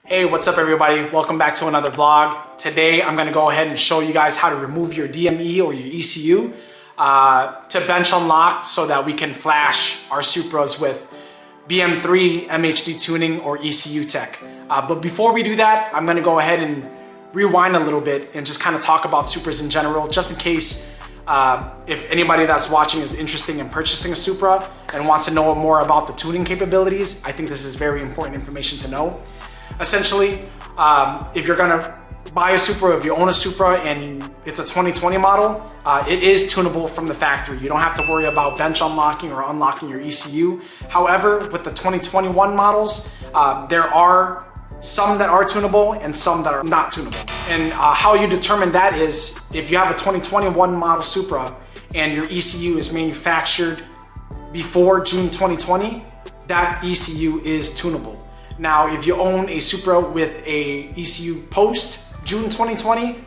Hey, what's up everybody? Welcome back to another vlog. Today I'm going to go ahead and show you guys how to remove your DME or your ECU to bench unlock so that we can flash our Supras with BM3 MHD tuning or ECUTEK. But before we do that, I'm going to go ahead and rewind a little bit and just kind of talk about Supras in general, just in case if anybody that's watching is interested in purchasing a Supra and wants to know more about the tuning capabilities. I think this is very important information to know. Essentially, if you're gonna buy a Supra, if you own a Supra and it's a 2020 model, it is tunable from the factory. You don't have to worry about bench unlocking or unlocking your ECU. However, with the 2021 models, there are some that are tunable and some that are not tunable. And how you determine that is if you have a 2021 model Supra and your ECU is manufactured before June 2020, that ECU is tunable. Now, if you own a Supra with a ECU post June 2020,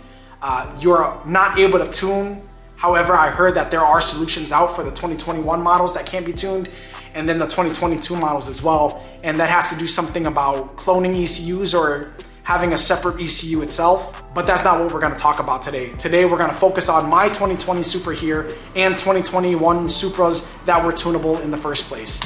you're not able to tune. However, I heard that there are solutions out for the 2021 models that can be tuned, and then the 2022 models as well. And that has to do something about cloning ECUs or having a separate ECU itself. But that's not what we're gonna talk about today. Today, we're gonna focus on my 2020 Supra here and 2021 Supras that were tunable in the first place.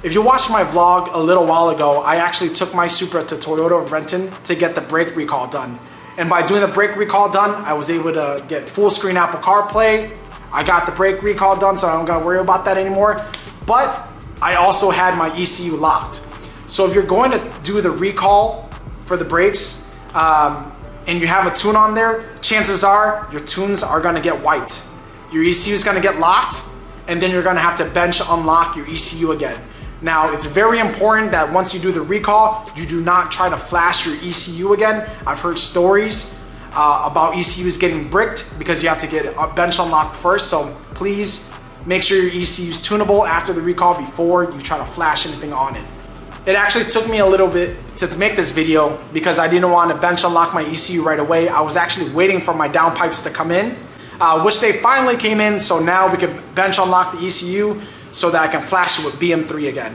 If you watched my vlog a little while ago, I actually took my Supra to Toyota of Renton to get the brake recall done. And by doing the brake recall done, I was able to get full screen Apple CarPlay. I got the brake recall done, so I don't gotta worry about that anymore. But I also had my ECU locked. So if you're going to do the recall for the brakes and you have a tune on there, chances are your tunes are gonna get wiped. Your ECU is gonna get locked, and then you're gonna have to bench unlock your ECU again. Now, it's very important that once you do the recall, you do not try to flash your ECU again. I've heard stories about ECUs getting bricked because you have to get a bench unlocked first. So please make sure your ECU is tunable after the recall before you try to flash anything on it. It actually took me a little bit to make this video because I didn't want to bench unlock my ECU right away. I was actually waiting for my Downpipes to come in, which they finally came in. So now we can bench unlock the ECU so that I can flash it with BM3 again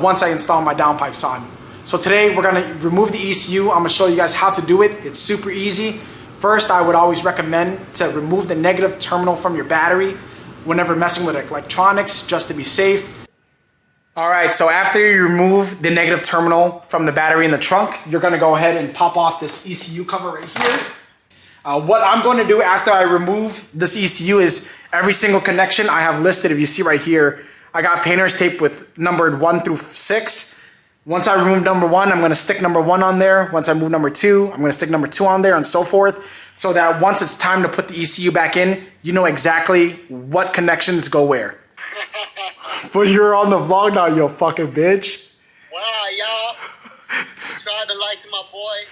once I install my Downpipes on. So today we're gonna remove the ECU. I'm gonna show you guys how to do it. It's super easy. First, I would always recommend to remove the negative terminal from your battery whenever messing with electronics, just to be safe. All right, so after you remove the negative terminal from the battery in the trunk, you're gonna go ahead and pop off this ECU cover right here. What I'm going to do after I remove this ECU is every single connection I have listed. If you see right here, I got painter's tape with numbered 1 through 6. Once I remove number 1, I'm going to stick number 1 on there. Once I move number 2, I'm going to stick number 2 on there and so forth, so that once it's time to put the ECU back in, you know exactly what connections go where. But you're on the vlog now, you fucking bitch. Wow, y'all. Subscribe and like to my boy.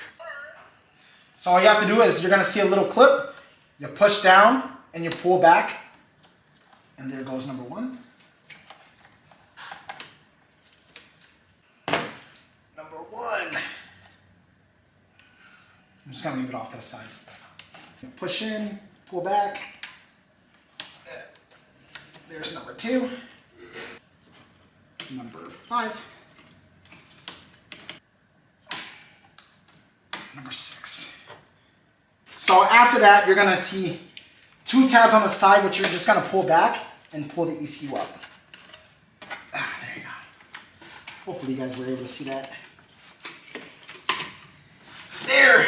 So all you have to do is you're gonna see a little clip, you push down and you pull back, and there goes number 1. Number 1. I'm just gonna leave it off to the side. Push in, pull back. There's number 2. Number 5. Number 6. So after that, you're gonna see 2 tabs on the side, which you're just gonna pull back and pull the ECU up. There you go. Hopefully you guys were able to see that. There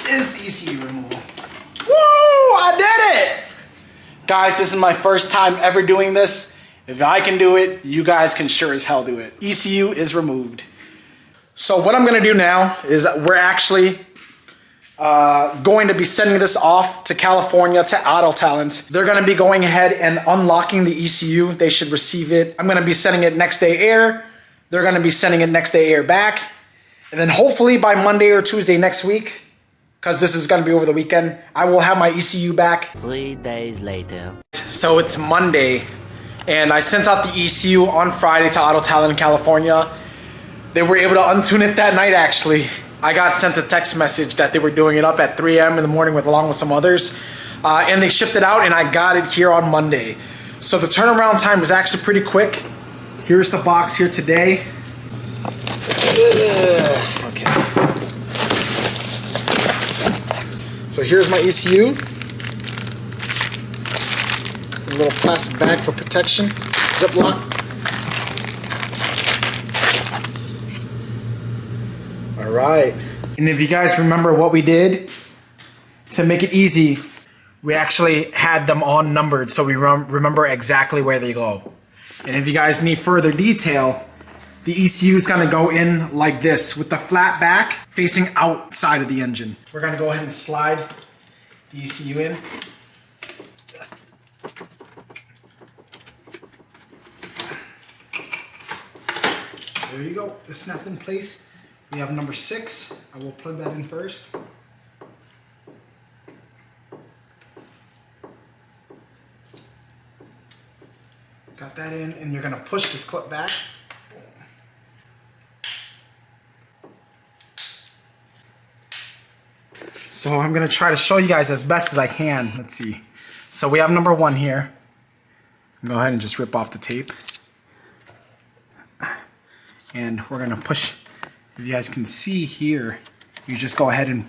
is the ECU removal. Woo! I did it! Guys, this is my first time ever doing this. If I can do it, you guys can sure as hell do it. ECU is removed. So what I'm gonna do now is we're actually going to be sending this off to California to AutoTalent. They're gonna be going ahead and unlocking the ECU. They should receive it. I'm gonna be sending it next day air. They're gonna be sending it next day air back. And then hopefully by Monday or Tuesday next week, because this is gonna be over the weekend, I will have my ECU back. 3 days later. So it's Monday, and I sent out the ECU on Friday to AutoTalent in California. They were able to untune it that night, actually. I got sent a text message that they were doing it up at 3 a.m. in the morning along with some others. And they shipped it out, and I got it here on Monday. So the turnaround time was actually pretty quick. Here's the box here today. So here's my ECU. A little plastic bag for protection, Ziploc. All right. And if you guys remember what we did to make it easy, we actually had them all numbered so we remember exactly where they go. And if you guys need further detail, the ECU is gonna go in like this with the flat back facing outside of the engine. We're gonna go ahead and slide the ECU in. There you go, it's snapped in place. We have number 6. I will plug that in first. Got that in, and you're gonna push this clip back. So I'm gonna try to show you guys as best as I can. Let's see. So we have number 1 here. Go ahead and just rip off the tape. And we're gonna push, if you guys can see here, you just go ahead and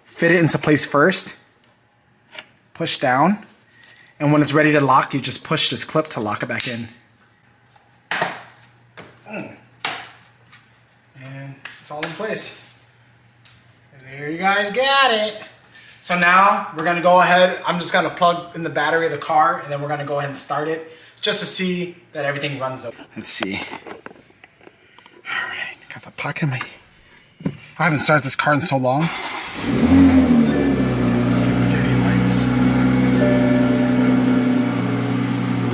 fit it into place first. Push down. And when it's ready to lock, you just push this clip to lock it back in. And it's all in place. And there you guys got it. So now we're gonna go ahead, I'm just gonna plug in the battery of the car and then we're gonna go ahead and start it just to see that everything runs up. Let's see. All right, got the pocket in my, I haven't started this car in so long. Let's see if we get any lights.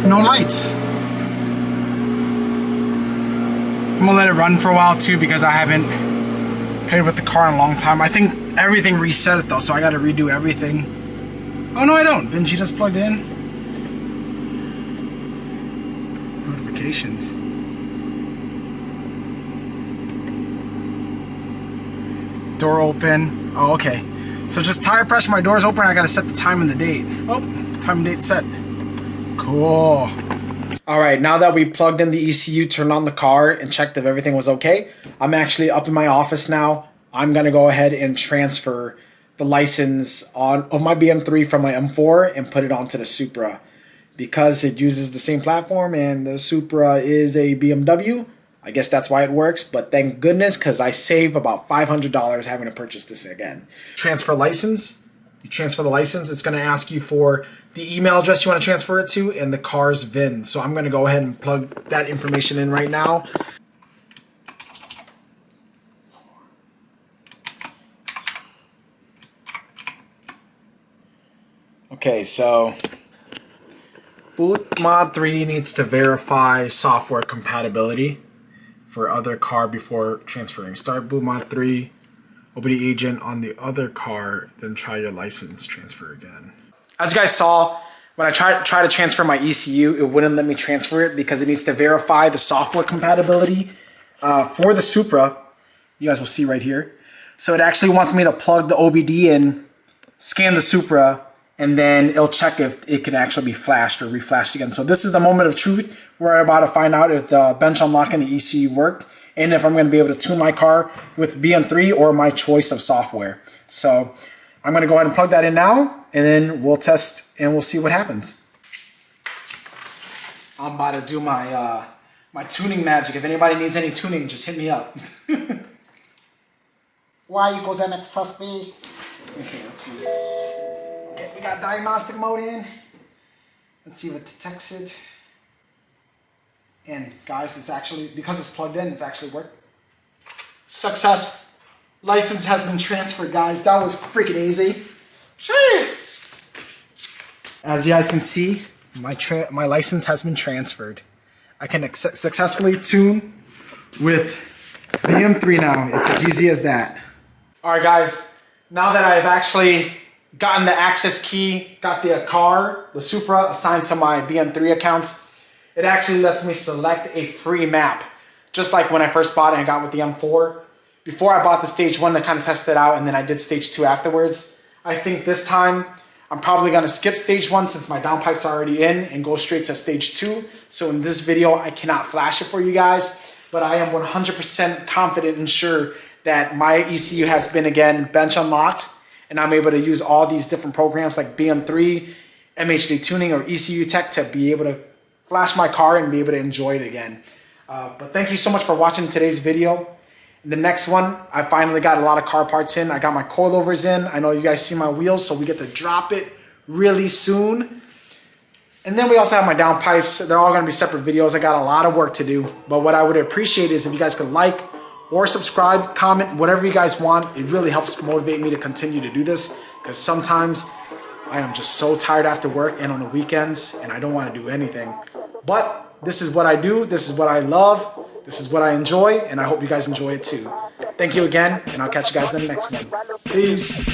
No lights. I'm gonna let it run for a while too because I haven't played with the car in a long time. I think everything reset it though, so I gotta redo everything. Oh no, I don't. Vinci just plugged in. Notifications. Door open. Oh, okay. So just tire pressure, my door's open. I gotta set the time and the date. Oh, time and date set. Cool. All right, now that we plugged in the ECU, turned on the car, and checked if everything was okay, I'm actually up in my office now. I'm gonna go ahead and transfer the license of my BM3 from my M4 and put it onto the Supra. Because it uses the same platform and the Supra is a BMW, I guess that's why it works, but thank goodness, because I save about $500 having to purchase this again. Transfer license. You transfer the license, it's gonna ask you for the email address you wanna transfer it to and the car's VIN. So I'm gonna go ahead and plug that information in right now. Okay, so Boot Mod 3 needs to verify software compatibility for other car before transferring. Start Boot Mod 3, open the agent on the other car, then try your license transfer again. As you guys saw, when I try to transfer my ECU, it wouldn't let me transfer it because it needs to verify the software compatibility for the Supra. You guys will see right here. So it actually wants me to plug the OBD in, scan the Supra, and then it'll check if it can actually be flashed or reflashed again. So this is the moment of truth. We're about to find out if the bench unlock and the ECU worked and if I'm going to be able to tune my car with BM3 or my choice of software. So I'm going to go ahead and plug that in now and then we'll test and we'll see what happens. I'm about to do my my tuning magic. If anybody needs any tuning, just hit me up. Y equals MX plus B. Okay, let's see. Okay, we got diagnostic mode in. Let's see if it detects it. And guys, it's actually, because it's plugged in, it's actually worked. Success. License has been transferred, guys. That was freaking easy. Sure. As you guys can see, my license has been transferred. I can successfully tune with BM3 now. It's as easy as that. All right, guys. Now that I've actually gotten the access key, got the car, the Supra assigned to my BM3 accounts, it actually lets me select a free map. Just like when I first bought it and got with the M4. Before I bought the stage 1 to kind of test it out and then I did stage 2 afterwards. I think this time I'm probably gonna skip stage 1 since my downpipes are already in and go straight to stage 2. So in this video, I cannot flash it for you guys, but I am 100% confident and sure that my ECU has been again bench unlocked and I'm able to use all these different programs like BM3, MHD tuning, or ECUTEK to be able to flash my car and be able to enjoy it again. But thank you so much for watching today's video. In the next one, I finally got a lot of car parts in. I got my coilovers in. I know you guys see my wheels, so we get to drop it really soon. And then we also have my downpipes. They're all gonna be separate videos. I got a lot of work to do, but what I would appreciate is if you guys could like or subscribe, comment, whatever you guys want. It really helps motivate me to continue to do this, because sometimes I am just so tired after work and on the weekends, and I don't wanna do anything. But this is what I do, this is what I love, this is what I enjoy, and I hope you guys enjoy it too. Thank you again, and I'll catch you guys in the next one. Peace.